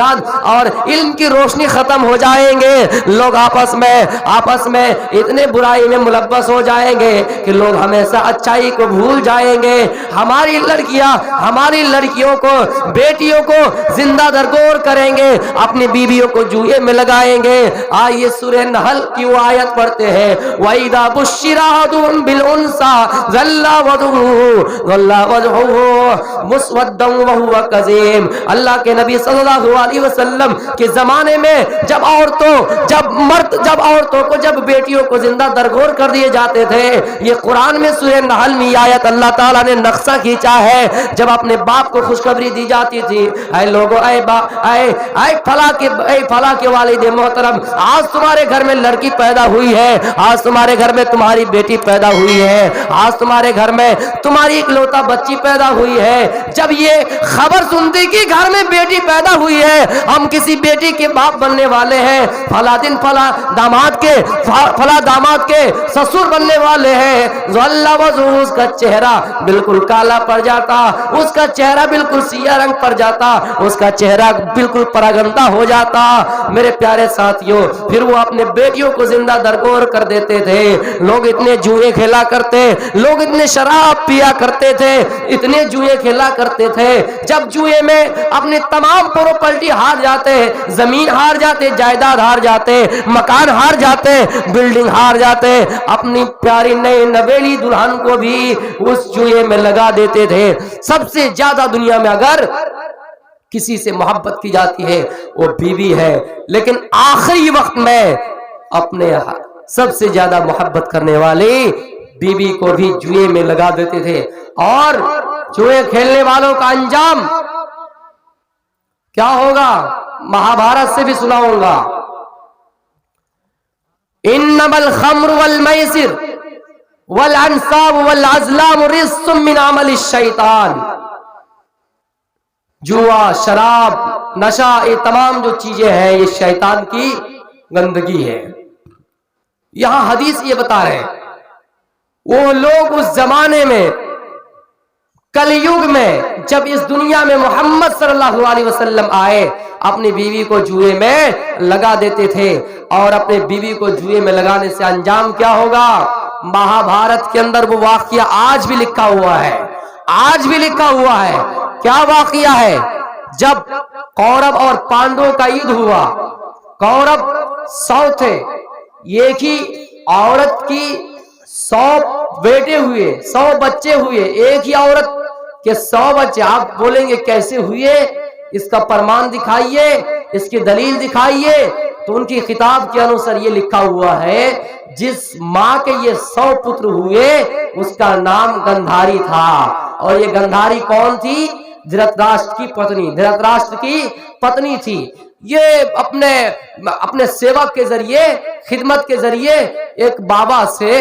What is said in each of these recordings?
बुनियाद और इल्म की रोशनी खत्म हो जाएंगे। लोग आपस में इतने बुराई में मुलव्वस हो जाएंगे कि लोग हमेशा अच्छाई को भूल जाएंगे। हमारी लड़कियों को, बेटियों को जिंदा दरगोर करेंगे, अपनी बीवियों को जुए में लगाएंगे। आइए सूरह नहल की वो आयत पढ़ते हैं, वइदा बुश्शिरा अहदुहुम बिल उन्सा ज़ल्ला वजहुहु मुस्वद्दन व हुवा कज़ीम। अल्लाह के नबी सल्लल्लाहु अलैहि वसल्लम के जमाने में जब औरतों को, जब बेटियों को जिंदा दरगोर कर दिए जाते थे, ये कुरान में सूरह नहल में आयत अल्लाह ताला ने नक्शा खींचा है। जब अपने बाप को खुशखबरी दी जाती थी, ऐ लोगों, फला के वालिद मोहतरम, आज तुम्हारे घर में लड़की पैदा हुई है, आज तुम्हारे घर में तुम्हारी बेटी पैदा हुई है, आज तुम्हारे घर में तुम्हारी इकलौता बच्ची पैदा हुई है। जब ये खबर सुनती कि घर में बेटी पैदा हुई है, हम किसी बेटी के बाप बनने वाले हैं, फला दिन फला दामाद के ससुर बनने वाले हैं, उसका चेहरा बिल्कुल काला पड़ जाता, उसका चेहरा बिल्कुल सिया रंग पड़ जाता, उसका चेहरा बिल्कुल परागंदा हो जाता। मेरे प्यारे साथियों, फिर वो अपने बेटियों को जिंदा दरगोर कर देते थे। लोग इतने जुए खेला करते, लोग इतने शराब पिया करते थे, इतने जुए खेला करते थे। जब जुए में अपने तमाम प्रॉपर्टी हार जाते, जमीन हार जाते, जायदाद हार जाते, मकान हार जाते, बिल्डिंग हार जाते, अपनी प्यारी नई नवेली दुल्हन को भी उस जुए में लगा देते थे। सबसे ज्यादा दुनिया में अगर किसी से मोहब्बत की जाती है वो बीवी है, लेकिन आखिरी वक्त में अपने सबसे ज्यादा मोहब्बत करने वाली बीवी को भी जुए में लगा देते थे। और जुए खेलने वालों का अंजाम क्या होगा, महाभारत से भी सुनाऊंगा। इन्नमल खम्र वल मैसिर वल अंसाब वल अज़लाम रिज्सुम मिन अमलि शैतान। जुआ, शराब, नशा, ये तमाम जो चीजें हैं ये शैतान की गंदगी है। यहां हदीस ये बता रहे हैं, वो लोग उस जमाने में, कलयुग में, जब इस दुनिया में मोहम्मद सल्लल्लाहु अलैहि वसल्लम आए, अपनी बीवी को जुए में लगा देते थे। और अपने बीवी को जुए में लगाने से अंजाम क्या होगा, महाभारत के अंदर वो वाकया आज भी लिखा हुआ है, आज भी लिखा हुआ है। क्या वाकया है, जब कौरव और पांडवों का युद्ध हुआ, कौरव 100 थे, एक ही औरत की 100 बेटे हुए, 100 बच्चे हुए, एक ही औरत के 100 बच्चे। आप बोलेंगे कैसे हुए, इसका प्रमाण दिखाइए, इसकी दलील दिखाइए। तो उनकी किताब के अनुसार ये लिखा हुआ है, जिस माँ के ये 100 पुत्र हुए उसका नाम गंधारी था। और ये गंधारी कौन थी, धृतराष्ट्र की पत्नी, धृतराष्ट्र की पत्नी थी। ये अपने सेवक के जरिए, खिदमत के जरिए एक बाबा से,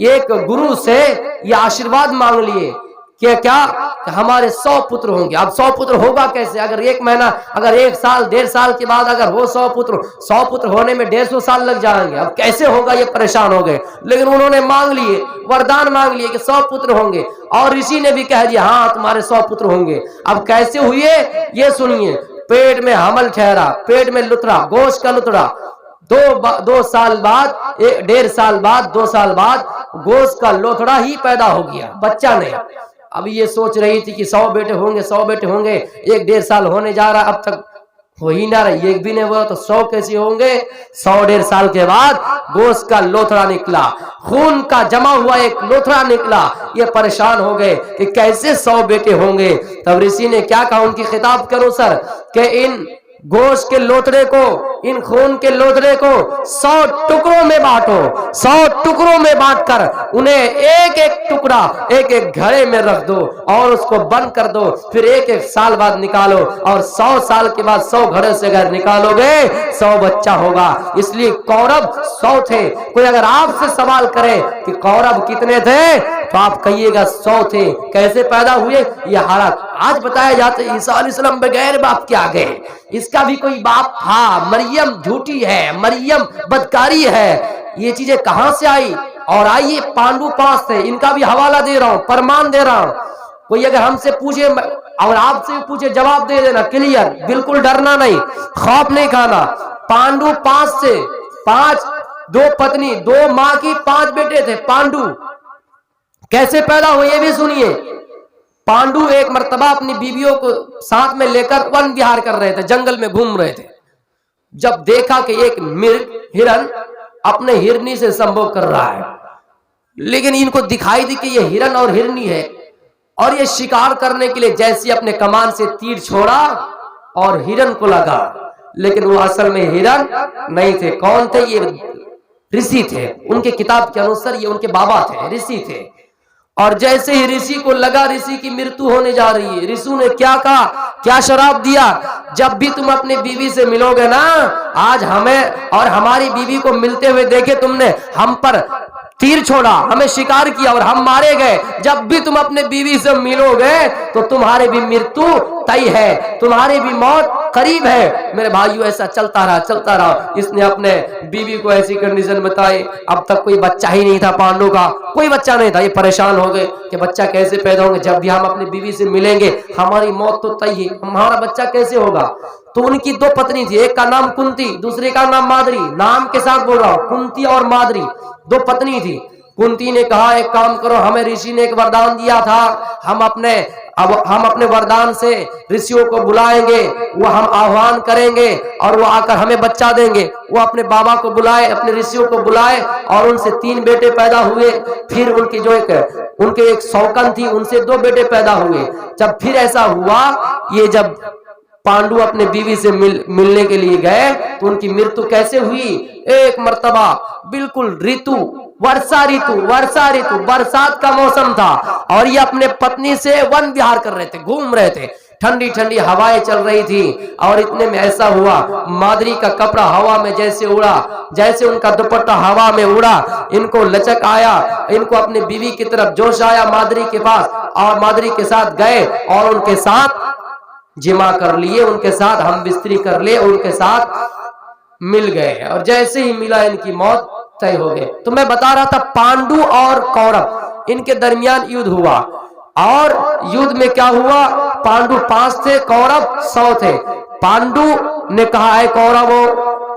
एक गुरु से ये आशीर्वाद मांग लिए कि क्या हमारे 100 पुत्र होंगे। अब 100 पुत्र होगा कैसे, अगर 1 महीना, अगर 1 साल, 1.5 साल के बाद अगर हो 100 पुत्र होने में 150 साल लग जाएंगे। अब कैसे होगा, ये परेशान हो गए। लेकिन उन्होंने मांग लिए, वरदान मांग लिए कि 100 पुत्र होंगे। और ऋषि ने भी कह दिया हाँ तुम्हारे 100 पुत्र होंगे। अब कैसे हुए ये सुनिए। पेट में हमल ठहरा, पेट में लुतरा, गोश्त का लुतरा। 2 साल बाद, 1.5 साल बाद, 2 साल बाद गोश्त का लोथड़ा ही पैदा हो गया, बच्चा नहीं। अब ये सोच रही थी कि 100 बेटे होंगे, 100 बेटे होंगे, 1.5 साल होने जा रहा, अब तक हो ही ना रहा, एक भी नहीं हुआ, तो 100 कैसे होंगे। 100-1.5 साल के बाद गोश्त का लोथड़ा निकला, खून का जमा हुआ एक लोथड़ा निकला। ये परेशान हो गए कि कैसे 100 बेटे होंगे। तब ऋषि ने क्या कहा उनकी खिताब के अनुसार कि इन गोश्त के लोथड़े को, इन खून के लोथड़े को 100 टुकड़ों में बांटो, 100 टुकड़ों में बांटकर उन्हें एक एक टुकड़ा एक एक घड़े में रख दो और उसको बंद कर दो। फिर 1-1 साल बाद निकालो और 100 साल के बाद 100 घड़े से अगर निकालोगे 100 बच्चा होगा। इसलिए कौरव 100 थे। कोई अगर आपसे सवाल करे कि कौरव कितने थे तो आप कहिएगा 100 थे। कैसे पैदा हुए ये हालात आज बताया जाते। ईसा अलैहिस्सलाम बगैर बाप के आ गए, इसका भी कोई बाप था, मरियम झूठी है, मरियम बदकारी है। ये चीजें कहां से आई। और आइए पांडु 5 थे, इनका भी हवाला दे रहा हूं, प्रमाण दे रहा हूं। कोई अगर हमसे पूछे और आपसे पूछे जवाब दे देना क्लियर, बिल्कुल डरना नहीं, खौफ नहीं खाना। पांडु 5 से 5, 2 पत्नी 2 माँ की 5 बेटे थे। पांडु कैसे पैदा हुए ये भी सुनिए। पांडु एक मर्तबा अपनी बीवियों को साथ में लेकर वन विहार कर रहे थे, जंगल में घूम रहे थे। जब देखा कि एक मृग हिरन अपने हिरनी से संभोग कर रहा है, लेकिन इनको दिखाई दी कि ये हिरन और हिरनी है, और ये शिकार करने के लिए जैसे अपने कमान से तीर छोड़ा और हिरन को लगा, लेकिन वो असल में हिरन नहीं थे। कौन थे? ये ऋषि थे। उनके किताब के अनुसार ये उनके बाबा थे, ऋषि थे। और जैसे ही ऋषि को लगा ऋषि की मृत्यु होने जा रही है, ऋषि ने क्या कहा, क्या शराब दिया, जब भी तुम अपनी बीवी से मिलोगे ना, आज हमें और हमारी बीवी को मिलते हुए देखे तुमने, हम पर तीर छोड़ा, हमें शिकार किया और हम मारे गए। जब भी तुम अपने बीवी से मिलोगे तो तुम्हारी भी मृत्यु तय है, तुम्हारी भी मौत करीब है। मेरे भाइयों ऐसा चलता रहा। इसने अपने बीवी को ऐसी कंडीशन बताई। अब तक कोई बच्चा ही नहीं था, पांडु का कोई बच्चा नहीं था। ये परेशान हो गए कि बच्चा कैसे पैदा होंगे, जब भी हम अपनी बीवी से मिलेंगे हमारी मौत तो तय है, हमारा बच्चा कैसे होगा। तो उनकी 2 पत्नी थी, एक का नाम कुंती, दूसरे का नाम माद्री। नाम के साथ बोल रहा हूं, कुंती और माद्री 2 पत्नी थी। कुंती ने कहा एक काम करो, हमें ऋषि ने एक वरदान दिया था, हम अपने वरदान से ऋषियों को बुलाएंगे, वो हम आह्वान करेंगे और वो आकर हमें बच्चा देंगे। वो अपने बाबा को बुलाए, अपने ऋषियों को बुलाए और उनसे 3 बेटे पैदा हुए। फिर उनकी जो उनके एक सौकन थी, उनसे 2 बेटे पैदा हुए। जब फिर ऐसा हुआ, ये जब पांडु अपने बीवी से मिलने के लिए गए तो उनकी मृत्यु कैसे हुई। एक मर्तबा बिल्कुल वर्षा ऋतु बरसात का मौसम था और ये अपने पत्नी से वन विहार कर रहे थे, घूम रहे थे। ठंडी ठंडी हवाएं चल रही थी और इतने में ऐसा हुआ, माद्री का कपड़ा हवा में जैसे उड़ा, जैसे उनका दुपट्टा हवा में उड़ा, इनको लचक आया, इनको अपनी बीवी की तरफ जोश आया माद्री के पास, और माद्री के साथ गए और उनके साथ जिमा कर लिए, उनके साथ हम बिस्तरी कर लिए, उनके साथ मिल गए और जैसे ही मिला इनकी मौत तय हो गई। तो मैं बता रहा था पांडु और कौरव इनके दरमियान युद्ध हुआ और युद्ध में क्या हुआ, पांडु 5 थे, कौरव 100 थे। पांडु ने कहा है कौरवों,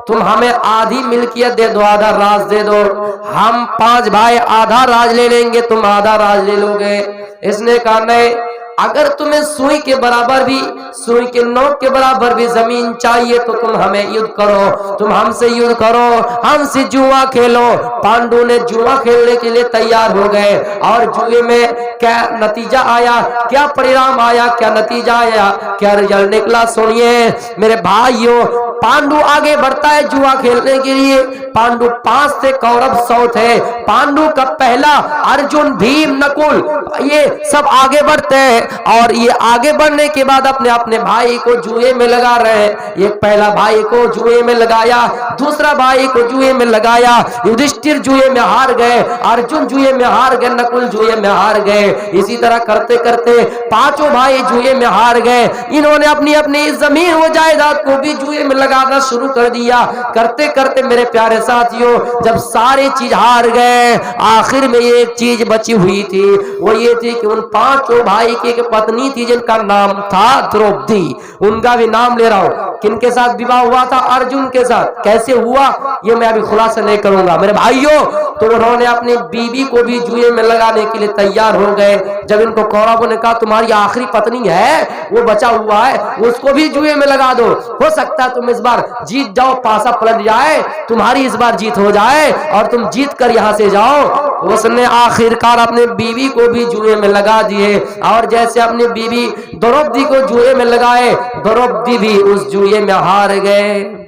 तुम हमें आधी मिल्कियत दे दो, आधा राज दे दो, हम 5 भाई आधा राज ले लेंगे, तुम आधा राज ले लोगे। इसने कहा नहीं, अगर तुम्हें सुई के बराबर भी, सुई के नोक के बराबर भी जमीन चाहिए तो तुम हमें युद्ध करो, तुम हमसे युद्ध करो, हमसे जुआ खेलो। पांडु ने जुआ खेलने के लिए तैयार हो गए और जुए में क्या नतीजा आया, क्या परिणाम आया, क्या नतीजा आया, क्या रिजल्ट निकला, सुनिए मेरे भाइयों। पांडु आगे बढ़ता है जुआ खेलने के लिए। पांडु 5 थे, कौरव 100 थे। पांडु का पहला अर्जुन, भीम, नकुल ये सब आगे बढ़ते हैं और ये आगे बढ़ने के बाद अपने अपने भाई को जुए में लगा रहे हैं। एक पहला भाई को जुए में लगाया, दूसरा भाई को जुए में लगाया। युधिष्ठिर जुए में हार गए, अर्जुन जुए में हार गए, नकुल जुए में हार गए। इसी तरह करते करते 5 भाई जुए में हार गए। इन्होंने अपनी अपनी जमीन व जायदाद को भी जुए में लगाना शुरू कर दिया। करते करते मेरे प्यारे साथियों, जब सारी चीज हार गए, आखिर में एक चीज बची हुई थी, वो ये थी कि उन 5 भाई की एक पत्नी थी जिनका नाम था द्रौपदी। उनका भी नाम ले रहा हूं। किनके साथ विवाह हुआ था? अर्जुन के साथ। कैसे हुआ ये मैं अभी खुलासा नहीं करूंगा मेरे भाइयों। तो उन्होंने अपनी बीबी को भी जुए में लगाने के लिए तैयार हो गए। जब इनको कौरवों ने कहा तुम्हारी आखिरी पत्नी है, वो बचा हुआ है, उसको भी जुए में लगा दो, हो सकता है तुम इस बार जीत जाओ, पासा पलट जाए, तुम्हारी इस बार जीत हो जाए और तुम जीत कर यहां से जाओ। उसने आखिरकार अपने बीवी को भी जुए में लगा दिए और जैसे अपनी बीवी द्रौपदी को जुए में लगाए, द्रौपदी भी उस जुए में हार गए।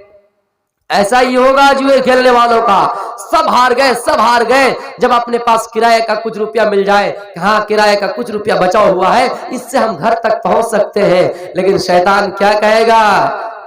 ऐसा ही होगा जुए खेलने वालों का, सब हार गए, सब हार गए। जब अपने पास किराए का कुछ रुपया मिल जाए, हाँ किराए का कुछ रुपया बचा हुआ है, इससे हम घर तक पहुंच सकते हैं, लेकिन शैतान क्या कहेगा,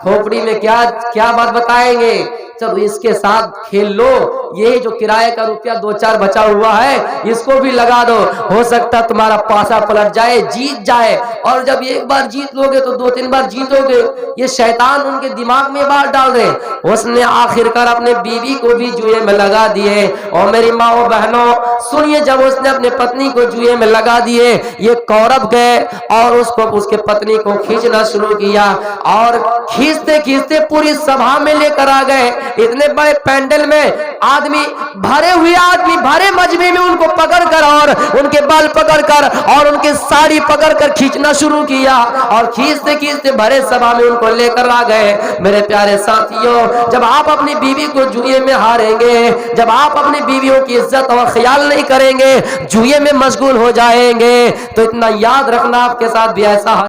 खोपड़ी में क्या क्या बात बताएंगे, चलो इसके साथ खेल लो, ये जो किराए का रुपया 2-4 बचा हुआ है इसको भी लगा दो, हो सकता तुम्हारा पासा पलट जाए, जीत जाए। और जब एक बार जीत लोगे तो 2-3 बार जीतोगे। ये शैतान उनके दिमाग में बात डाल रहे। उसने आखिरकार अपने बीवी को भी जुए में लगा दिए। और मेरी माँ और बहनों सुनिए, जब उसने अपने पत्नी को जुए में लगा दिए, ये कौरव गए और उसको उसके पत्नी को खींचना शुरू किया और खींचते खींचते पूरी सभा में लेकर आ गए। इतने बड़े पैंडल में आदमी भरे हुए, आदमी भरे मजमे में उनको पकड़कर और उनके बाल पकड़कर और उनके साड़ी पकड़कर खींचना शुरू किया और खींचते खींचते भरे सभा में उनको लेकर आ गए। मेरे प्यारे साथियों, जब आप अपनी बीवी को जुए में हारेंगे, जब आप अपनी बीवियों की इज्जत और ख्याल नहीं करेंगे, जुए में मशगूल हो जाएंगे, तो इतना याद रखना आपके साथ भी ऐसा